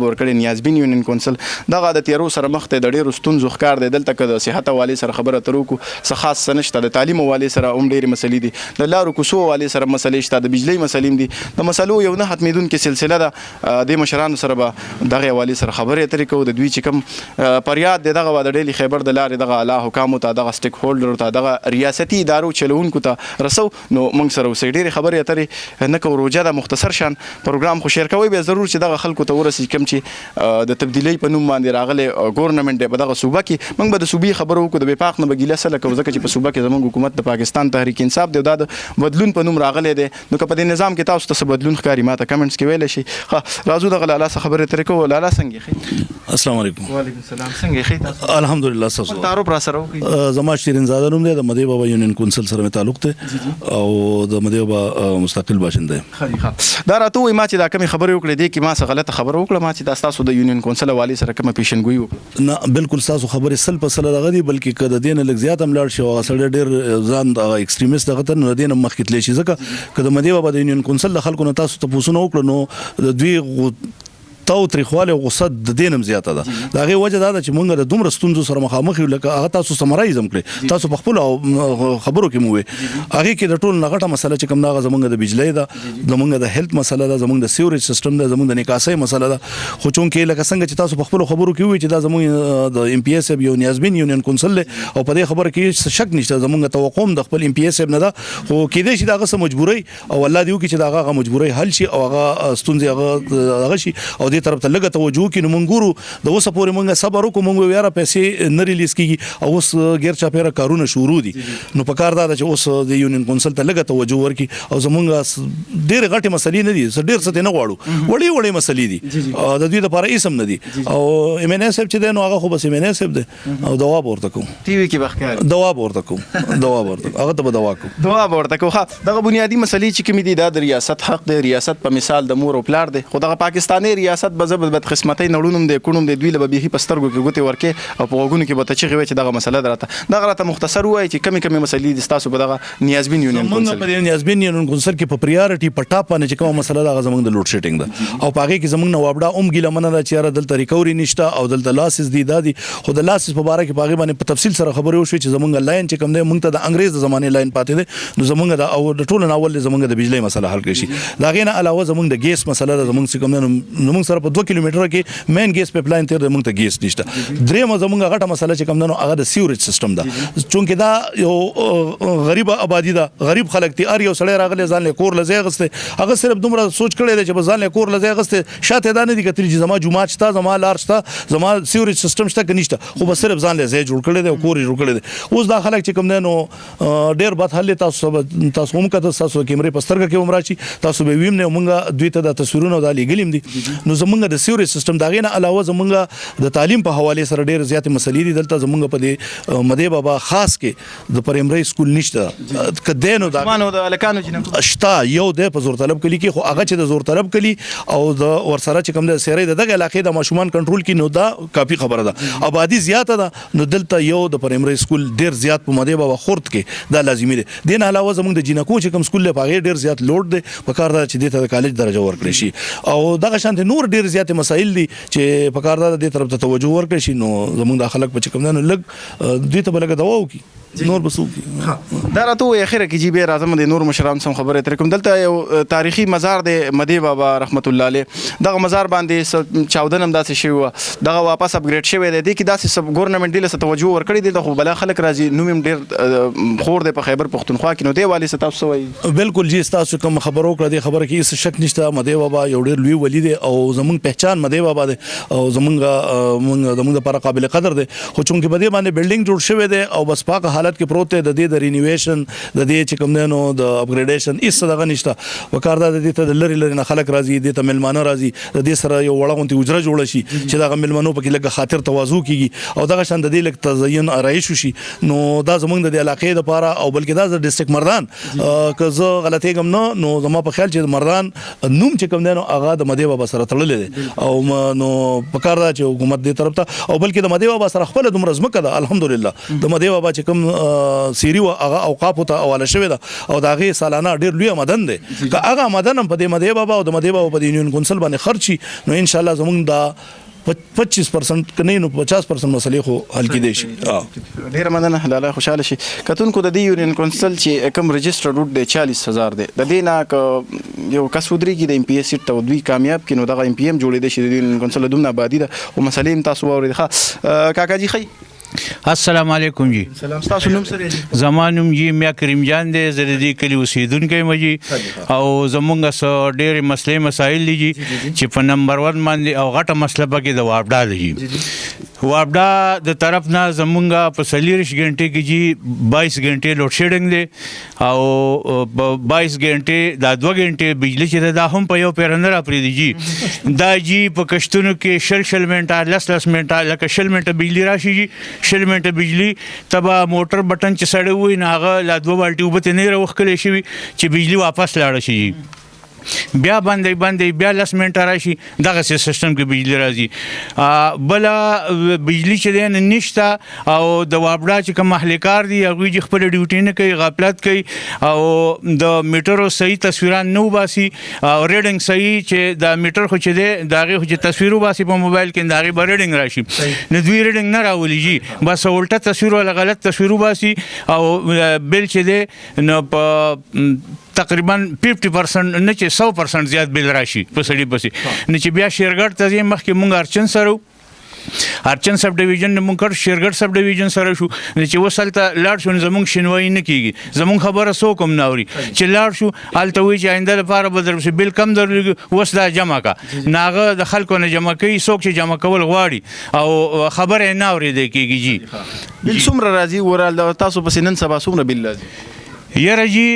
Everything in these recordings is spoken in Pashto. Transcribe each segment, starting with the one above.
ورکړی نیازبین یونین کونسل دغه د تیرو سره مخ ته د ډېرو ستونزو ښکار دی. دلته که د صحت حوالې سره خبره اترو کو څه خاص څه نشته، د تعلیم حوالې سره هم ډېرې مسلې دي، د لارو کوڅو حوالې سره مسلې شته، د بجلۍ مسلې هم دي. د مسلو یو نه ختمېدونکې سلسله ده. دې مشرانو سره به دغې حوالې سره خبرې اترې کوو. د دوی چې کوم فریاد دی دغه به د ډیلي خیبر د لارې دغه اعلی حکامو ته، دغه سټیک هولډرو ته، دغه ریاستي ادارو چلوونکو ته رسو. نو موږ سره اوسئ، ډېرې خبرې اترې نه کوو. روجه ده مختصر شان پروګرام خو شیر کوئ بیا ضرور چې دغه خلکو ته ورسي کوم چې د تبدیلۍ په نوم باندې راغلی ګورنمنټ دی په دغه صوبه کې. موږ به د صوبې خبرو وکړو، د بېپاق نه به ګیله سله کوو ځکه چې په صوبه کې زموږ حکومت د پاکستان تحریک انصاف دی او دا د بدلون په نوم راغلی دی. نو که په دې نظام کې تاسو ته څه بدلون ښکاري ما ته کمنټس کې ویلی شي. راځو دغه لالا څخه خبرې اترې کوو. لالا څنګه یې؟ السلام علیکم. وعلیکم السلام. څنګه یې ښې تاسو؟ الحمدلله. ستاسو تعارف را سره وکړئ. زما شیرین زاده نوم دی، د مدې بابا یونین کونسل سره مې تعلق دی او د مدې بابا مستقل باشنده یم. دا راته وایي ما چې دا کومې خبرې وکړې دې کې ما څه غلطه خبره وکړه، ما چې دا ستاسو د یونین کونسل حوالې سره کومه پیشنګویي وکړه؟ نه بالکل ستاسو خبرې سل په سله دغه دي، بلکې که د دې نه لږ زیات هم لاړ شي او هغه سړی ډېر ځان دغه ایکسټریمیست دغه ته نو د دې نه مخکې تللی شي. ځکه که د مدې بابا د یونین کونسل د خلکو نه تاسو تپوسونه وکړه نو د دوی تاو تریخواله او غصه د دینم زیاته ده. د هغې وجه دا ده چې موږ د دومره ستونزو سره مخامخ یو، لکه هغه تاسو سمرایز هم کړئ، تاسو په خپلو خبرو کې مو ووایي. هغې کې د ټولو نه غټه مسله چې کوم ده هغه زموږ د بجلۍ ده، زموږ د هیلث مسله ده، زموږ د سیوریج سیسټم ده، زموږ د نکاسۍ مسله ده. خو چونکې لکه څنګه چې تاسو په خپلو خبرو کې ووایي چې دا زموږ د ایم پی ایس یو نیازبین یونین کونسل دی او په دې خبره کې هېڅ شک نشته. زموږ توقع هم د خپل ایم پی ایس نه ده، خو کېدای شي د هغه څه مجبورۍ او الله دې وکړي چې د هغه مجبورۍ حل شي او هغه ستونزې هغه شي او دې طرف ته لږه توجه وکړي. نو موږ ګورو د اوسه پورې موږ صبر وکړو، موږ یاره پیسې نه ریلیز کېږي او اوس غیر چاپېره کارونه شروع دي. نو په کار دا ده چې اوس د یونین کونسل ته لږه توجه ورکړي او زموږ ډېرې غټې مسلې نه دي، ډېر څه ته نه غواړو، وړې وړې مسلې دي د دوی دپاره هېڅ هم نه دي. او ایم این اے صاحب چې دی نو هغه خو بس ایم این اے صاحب دی او دوا به ورته کوو، ټي وي کې به ښکاري، دوا به ورته کوو، دوا به ورته هغه ته به دوا کوو، دوا به ورته کوو. دغه بنیادي مسلې چې کومې دي دا د ریاست حق دی. ریاست په مثال د مور او پلار دی، خو دغه پاکستاني ریاست به زه بدقسمتۍ نړونم دی کوڼم دی، دوی له به بیخي په سترګو کې ګوتې ورکې او په غوږونو کې به ته چغې وایي چې دغه مسله ده. دغه راته مختصر ووایي چې کومې کومې مسلې دي ستاسو په دغه نیازبین یونین کونسل کې؟ په دې نیازبین یونین کونسل کې په پریارټي په ټاپ باندې چې کومه مسله ده هغه زموږ د لوډ شیډینګ ده او په هغې کې زموږ نه وابډا هم ګیله منه ده چې یاره دلته ریکوري نشته او دلته لاسز دي دا دي. خو د لاسز په باره کې په هغې باندې په تفصیل سره خبرې وشوې چې زموږ لاین چې کوم دی موږ ته د انګریز د زمانې لاین پاتې دی. نو زموږ د ټولو نه اول زموږ د بجلۍ مسله حل کړی شي. د هغې نه علاوه زموږ د ګیس مسله ده. زموږ چې کوم دی نو موږ سره په 2 کیلومتره کې مین ګیس پایپ لاین تېر دی، موږ ته ګیس نشته. درېیمه زموږ غټه مسله چې کوم دی نو هغه د سیوریج سیسټم ده. چونکې دا یو غریبه آبادي ده، غریب خلک دي، هر یو سړی راغلی ځان له کور له ځای اخیستی، هغه صرف دومره سوچ کړی دی چې بس ځان له کور له ځای اخیستی، شاته دا نه دي کتلي چې زما جومات شته، زما لار شته، زما سیوریج سیسټم شته که نشته، خو بس صرف ځان له ځای جوړ کړی دی او کور یې جوړ کړی دی. اوس دا خلک چې کوم دی نو ډېر بد حل دی. تاسو هم کته ستاسو کیمرې په سترګه کې هم راشي، تاسو به ویم نه موږ دوی ته د تصویرونه او دا لیږلي هم دي. نو زموږ د سیوریج سیسټم د هغې نه علاوه زموږ د تعلیم په حوالې سره ډېر زیاتې مسلې دي. دلته زموږ په دې مدې بابا خاص کې د پرایمري سکول نشته، که دی نو دا شته یو دی په زور طلب کلي کې، خو هغه چې د زور طلب کلي او د ورسره چې کوم د سیرۍ د دغه علاقې د ماشومان کنټرول کړي نو دا کافي خبره ده. آبادي زیاته ده نو دلته یو د پرایمري سکول ډېر زیات په مدې بابا خورد کې دا لازمي دی. دې نه علاوه زموږ د جینکو چې کوم سکول دی په هغې ډېر زیات لوډ دی، په کار ده چې دې ته د کالج درجه ورکړی شي او دغه شانتې نور ډېر زیاتې مسایل دي چې په کار ده دې طرف ته توجه ورکړی شي. نو زموږ د خلک په چې کوم دی نو لږ دوی ته به لږه دوا وکړي، نور به څه وکړي. دا راته وایي اخره کې جی بیا راځم د نور مشرانو سم خبرې اترې کوم. دلته یو تاریخي مزار دی مدې بابا رحمت الله علیه، دغه مزار باندې چاودنه هم داسې شوې وه، دغه واپس اپګریډ شوی دی. دې کې داسې ګورنمنټ دې له څه توجه ورکړې دي، خو بلا خلک راځي، نوم یې ډېر خور دی په خیبر پښتونخوا کې. نو دې والي څه تاسو څه وایي؟ بالکل جی ستاسو کوم خبره وکړه دې خبره کې هېڅ شک نشته. مدې بابا یو ډېر لوی ولي دی او زموږ پہچان مدې بابا دی او زموږ دپاره قابل قدر دی. خو چونکې په دې باندې بلډینګ جوړ شوی دی او بس پاکه حالت کې پروت دی، د دې د رینیویشن د دې چې کوم دی نو د اپګریډیشن هېڅ دغه نشته. په کار ده د دې ته د لرې لرې نه خلک راځي، دې ته میلمانه راځي، د دې سره یو وړه غوندې حجره جوړه شي چې دغه میلمنو پکې لږه خاطر تواضع کېږي او دغه شان د دې لږ تزین آرایش وشي. نو دا زموږ د دې علاقې دپاره او بلکې دا د ډسټرکټ مردان که زه غلطېږم نه نو زما په خیال چې د مردان نوم چې کوم دی نو هغه د مدې بابا سره تړلی دی او نو په کار ده چې حکومت دې طرف ته او بلکې د مدې بابا سره خپله دومره ځمکه ده الحمدلله. د مدې بابا چې کوم سیری او هغه اوقاف ته حواله شوی ده او د هغې سالانه ډېر لوی مدن دی که هغه مدن هم په دې مدعي بابا او د مدعي بابا په دې یونین کونسل باندې خرچ شي نو انشاءالله زموږ دا 25% که نه نو 50% مسلې خو حل کېدای شي. ډېره مننه لاله خوشحاله شي. کتونکو د دې یونین کونسل چې کوم رجسټر روټ دی 40,000 دی د دې نه که یو کس ودرېږي د MPA سیټ ته دوی کامیاب کړي نو دغه MPA هم جوړېدی شي د یونین کونسل دومره آبادي ده او مسلې هم تاسو واورېدې. ښه کاکا جي ښه السلام علیکم جی. سلام. ستاسو نوم څه دی؟ زما نوم جی میا کریم جان دی. زه د دې کلي اوسېدونکی یم جی او زمونږ څه ډېرې مسلې مسایل دي جی چې په نمبر 1 باندې او غټه مسله پکې د وابډا ده جی. وابډا د طرف نه زمونږ په 40 غنټې کې جی 22 غنټې لوډ شیډینګ دی او 22 غنټې دا 2 غنټې بجلی چې دا هم په یو پیر نه راپرېږدي جی. دا جی په کشتونو کې شل منټه 10 منټه لکه 10 منټه بجلی راشي جی 10 منټه بجلی تبا موټر بټن چې سړی وي نو هغه لا 2 بالټي اوبه ته نه راوښکلی شوي چې بجلی واپس لاړه شي جی. بیا باندې بیا 10 منټه راشي دغسې سیسټم کې بجلی راځي. بله بجلی چې دی نشته او د وابډا چې کوم محلکار دي هغوی چې خپله ډیوټي نه کوي غفلت کوي او د میټرو صحیح تصویران نه وباسي او ریډینګ صحیح چې د میټر خو چې دی د هغې خو چې تصویر وباسي په موبایل کې د هغې به ریډینګ راشي نو دوی ریډینګ نه راولي جي بس الټه تصویر ولا غلط تصویر وباسي او بل چې دی نو په تقریبا 50% نه چې 100% زیات بل راشي په سړي پسې نه چې بیا شیرګټ ته ځې مخکې مونږ ارچن سره ارچن سب ډیویژن نه مونږ کړ شیرګټ سب ډیویژن سره شو چې اوس هلته لاړ شو زمونږ شنوایي نه کېږي زمونږ خبره څوک هم نه اوري چې لاړ شو هلته وایي چې آینده لپاره به درپسې بل کم درلېږي اوس دا جمع کړه نو هغه د خلکو نه جمع کوي څوک چې جمع کول غواړي او خبره یې نه اورېدی کېږي جی. بل څومره راځي ورال تاسو پسې نن سبا څومره بل راځي؟ یاره جی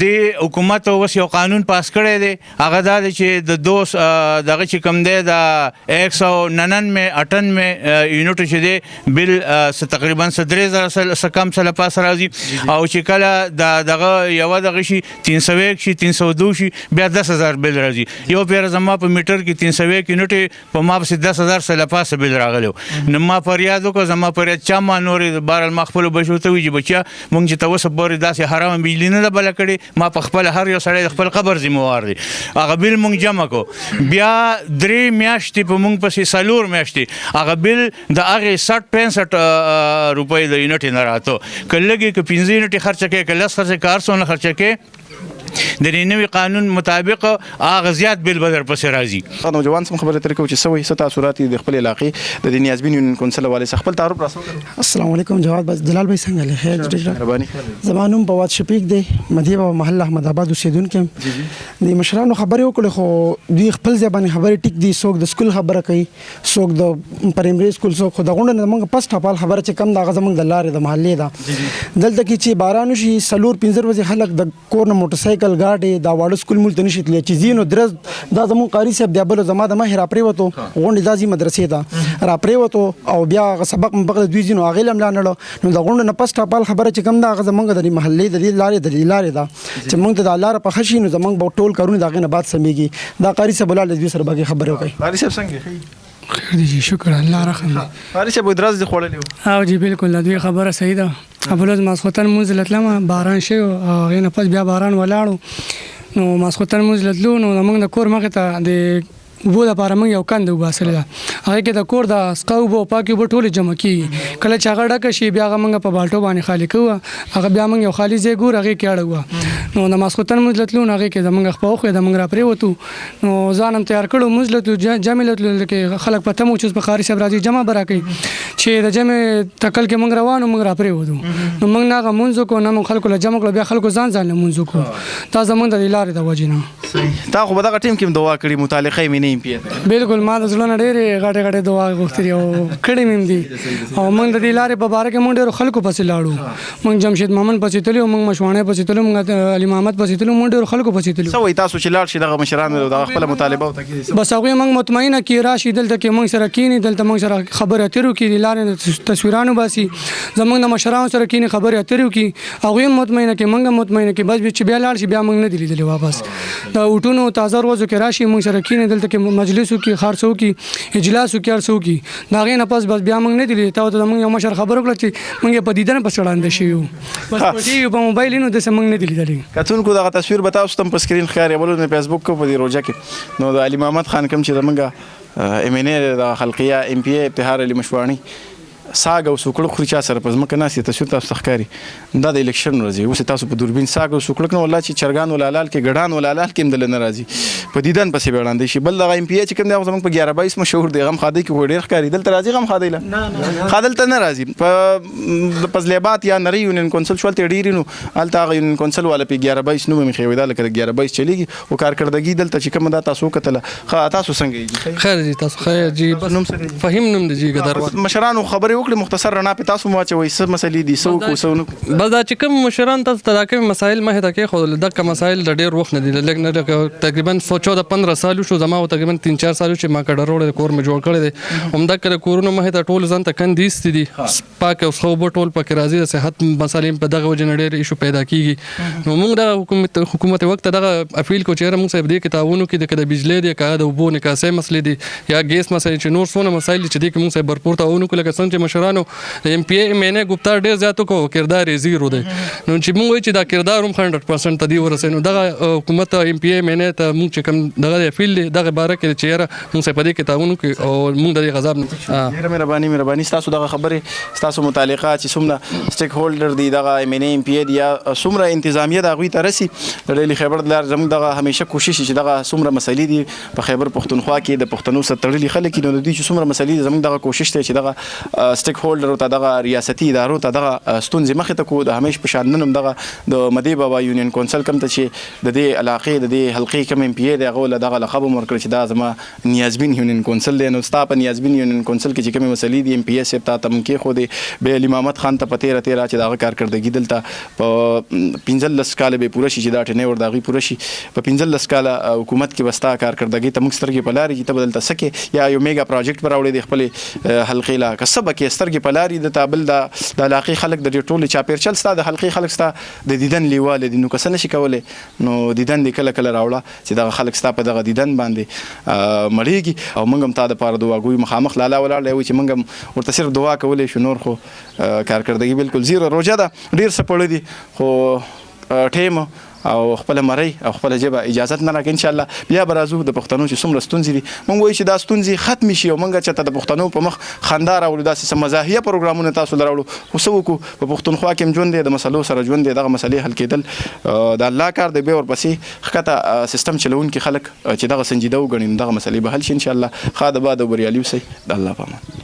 د حکومت اوس یو قانون پاس کړی دی هغه دا دی چې د دوست دغه چې کوم دی د 199 یونټو چې دی بل تقریبا 3,000 څه کم څه له پاسه راځي او چې کله دغه یوه دغه شي 301 شي 302 شي بیا 10,000 بل راځي. یو پیره زما په میټر کې 301 یونټې په ما پسې 10,000 څه له پاسه بل راغلی نو ما فریاد وکړه زما فریاد چا ما نورې بهرحال ما خپلو بچو ته وایي چې بچیا مونږ چې ته اوسه پورې داسې حرام بجلی نه ده بله کړې ما په خپله هر یو سړی د خپل قبر ذمهوار دی هغه بل مونږ جمع کړو بیا 3 میاشتې په مونږ پسې 4 میاشتې هغه بل د هغې 60-65 روپۍ د یونټې نه راته که لږې که 15 یونټې خرچه کوې که 10 خرچه که هر څونه خرچه کوې د دې نوي قانون مطابق هغه زیات بل به درپسې راځي. نوجوان سم خبرې ترې کوو چې څه وایي څه تاثرات دي د خپلې علاقې د دې نیازبین یونین کونسل حوالې څخه خپل تعارف راسره. السلام علیکم جواد جلال بھائی څنګه له خیر مهرباني. زما نوم فواد شفیق دی مدعي بابا محله احمد آباد اوسېدونکی یم. د مشرانو خبرې وکړې خو دوی خپل ځای باندې خبرې ټیک دي څوک د سکول خبره کوي څوک د پرایمري سکول څوک خو د غونډه نه موږ فسټ اف آل خبره چې کم د هغه زموږ د لارې د محلې ده دلته کې چې باران وشي 4-5 ورځې خلک د کور نه موټرسایکل ګاډي دا واړه سکول مول ته نشي تللی چې ځي نو درز دا زموږ قاري صاحب دی بل زما د مه راپرېوتو غونډې دا ځي مدرسې ته راپرېوتو او بیا هغه سبق مې بغله دوی ځي نو هغې له هم لاړه نو د غونډې نه فسټ اف آل خبره چې کم ده هغه زموږ د محلې د دې لارې ده چې موږ ته دا لاره پخه شي نو زموږ به ټول کارونه د هغې نه بعد سمېږي دا قاري صاحب ولاړ دوی سره باقي خبرې وکړي. قاري صاحب څنګه خیر دی جی شکر الله رحم. قاري صاحب ادراس دي خوړلې او جی بالکل دوی خبره صحیح ده. ابلوز ماسخوتن مونځ لتلمه باران شو او غینه پس بیا باران ولاړو نو ماسخوتن مونځ لتلو نو موږ د کور مخې ته د وبو لپاره موږ یو کند وباسلی ده هغې کې د کور د اسقه اوبه او پاکې اوبه ټولې جمع کېږي کله چې هغه ډکه شي بیا هغه موږ په بالټو باندې خالي کوو هغه بیا موږ یو خالي ځای ګورو هغې کې اړوو نو د ماسخوتن مونځ لتلو نو هغې کې زموږ خپه وخوې د موږ راپرېوتو نو ځان هم تیار کړو مونځ لتلو جمع لتلو کې خلک په تمه و چې اوس به قاري صاحب راځي جمع به راکوي چې د جمع تکل کې موږ روانو موږ راپرېوتو نو موږ نه هغه مونځ وکړو نه موږ خلکو له جمع کړو بیا خلکو ځان له مونځ وکړو دا زموږ د دې لارې د وجې نه. تا خو په دغه ټیم کې هم دعا کړې متعلقه یې مې نه یم بالکل ما د زړه نه ډېرې غټې دعا غوښتلې او کړې مې هم دي او موږ د دې لارې په باره کې موږ ډېرو خلکو پسې لاړو موږ جمشید مامن پسې تللو موږ مشواڼۍ پسې تللو موږ علي محمد پسې تللو موږ ډېرو خلکو پسې تللو. څه وایي تاسو چې لاړ شي دغه مشرانو دغه خپله مطالبه ورته بس هغوی موږ مطمئنه کړي راشي دلته کې موږ سره کښېني دلته موږ سره خبرې اترې وکړي د لارې نه تصویران وباسي زموږ د مشرانو سره کښېني خبرې اترې وکړي هغوی هم مطمئنه کړي موږ هم مطمئنه کړي بس چې بیا لاړ شي بیا موږ نه دي لیدلي واپس د اوټونو تازه ورځو کې راشي موږ سره کښېني دلته کې مجلس وکړي خرڅ وکړي اجلاس وکړي هر څه وکړي د هغې نه پس بس بیا موږ نه دي لیدلي تا ته زموږ یو مشر خبره وکړه چې موږ یې په دیدن پسې ړانده شوي یو بس په ټي وي په موبایل نو داسې موږ نه دي لیدلي کتونکو دغه تصویر به تاسو ته په سکرین ښکاري بلو مې فیسبوک کو په دې روجه کې نو د علي محمد خان کوم چې زمونږ ام ان اے د خلقیه ام پی اے ابتهار علي مشواڼي ساګ او سوکړه خوري چا سره په ځمکه ناستې تصویر تاسو ته ښکاري دا د الیکشن ورځ اوس تاسو په دوربین ساګ او سوکړه نو والله چې چرګان ولالال کې ګډان ولالال کې هم دل نه راځي په دیدن پسې وړاندې شي بل دغه ام پی اے چې کوم دی هغه زموږ په 11 22 مشهور دی غم خاده کې ډېر ښکاري دلته راځي غم خاده له خادل ته نه راځي په پزلیبات یا نری یونین کونسل شول ته ډیری نو الته هغه یونین کونسل والا په 11 22 نو مې خوي دا لکه 11 22 چلیږي او کارکړدګي دلته چې کوم دا تاسو کتله تاسو څنګه خیر جی تاسو خیر جی بس فهم نوم دی جی ګدر مشرانو خبرې وکړي مختصر رڼا په تاسو مواچوي څه مسلې دي څه کو څه نو بس دا چې کوم مشران تاسو ته دا کوم مسایل مه ته کې خو دغه مسایل د ډیر وخت نه دي لکه تقریبا 14 15 سال شو زما او تقریبا 3 4 سال چې ما کډه روړ کور مې جوړ کړی دی همدا کړه کورونه مه ته ټول ځان ته کنديست دي پاک او خو ټول پکې راځي د صحت مسالې په دغه وجه ډیر ایشو پیدا کیږي نو موږ د حکومت وخت دغه اپیل کو چې موږ صاحب دې کتابونو کې د بجلی دی کا د وبو نکاسه مسلې دي یا ګیس مسلې چې نور څونه مسایل چې دې موږ صاحب برپور تاونه کو لکه څنګه مشرانو ام پی اے مینه ګپتا ډیر زیاتو کو کردار زیرو دی نو چې موږ چې دا کردار هم 100% تدی ورسېنو دغه حکومت ام پی اے مینه ته موږ چې کوم دغه فیل دغه باره کې چې موږ صاحب دې کتابونو کې او موږ د غضب ډیر مهرباني تاسو دغه خبره تاسو متعلقات چې څومره سټیک هولډر دي دغه ام ان اے ام پی اے دی یا څومره انتظامیه د غوي ترسي د ډیلی خبر دلار زموږ دغه همیشه کوشش چې دغه څومره مسلې دي په خیبر پښتونخوا کې د پښتنو سره تړلي خلک نو د دې چې څومره مسلې دي زموږ دغه کوشش ته چې دغه سټیک هولډر او دغه ریاستي ادارو ته دغه ستونزې مخې ته کو د همیش په شان نن دغه د مدي بابا یونین کونسل کوم ته چې د دې علاقې د دې حلقې کوم ام پی اے دغه ول دغه لقب ورکړ چې دا زما نیازبین یونین کونسل دی نو ستا په نیازبین یونین کونسل کې چې کوم مسلې دي ام پی اے سپتا تم کې خو دی به علي محمد خان ته پته راته چې دغه کارکړدګي دلته په 15 کال به پوره شي چې دا ټنه ور دغه پوره شي په 15 کال حکومت کې وستا کارکړدګي ته مکسترګي پلاري چې بدلته سکه یا یو میگا پروجیکټ پر اوړي د خپل حلقې لا کسب کې سترګي پلاري د تابل د علاقې خلک د ټولو چاپیرچل ستا د حلقې خلک ستا د دیدن لیواله دي نو کس نه شي کولای نو دیدن د کله کله راوړه چې دغه خلک ستا په دغه دیدن باندې مړیږي او موږ هم تا د پاره دعا کوو مخامخ لاله ولاړ وي چې موږ ورته صرف دعا کولای شو نور خو کارکړدګي بالکل زیرو روزه ده ډیر سپړې دي خو ټیم او خپل مری او خپل جبه اجازه نه راکې ان شاء الله بیا برازو د پښتنو چې څومره ستونزې دي مونږ وایو چې دا ستونزې ختم شي او مونږ چې د پښتنو په مخ خندار او داسې مزاحیه پروګرامونه تاسو لراوړو خو څه وکړو په پښتونخوا کې ژوند دی د مسلو سره ژوند دی دغه مسلې حل کېدل د الله کار دی به ورپسې ښکته سیستم چلون کې خلک چې دغه سنجیده وګڼي دغه مسلې به حل شي ان شاء الله خاطر بعد بریالي وسي د الله پامان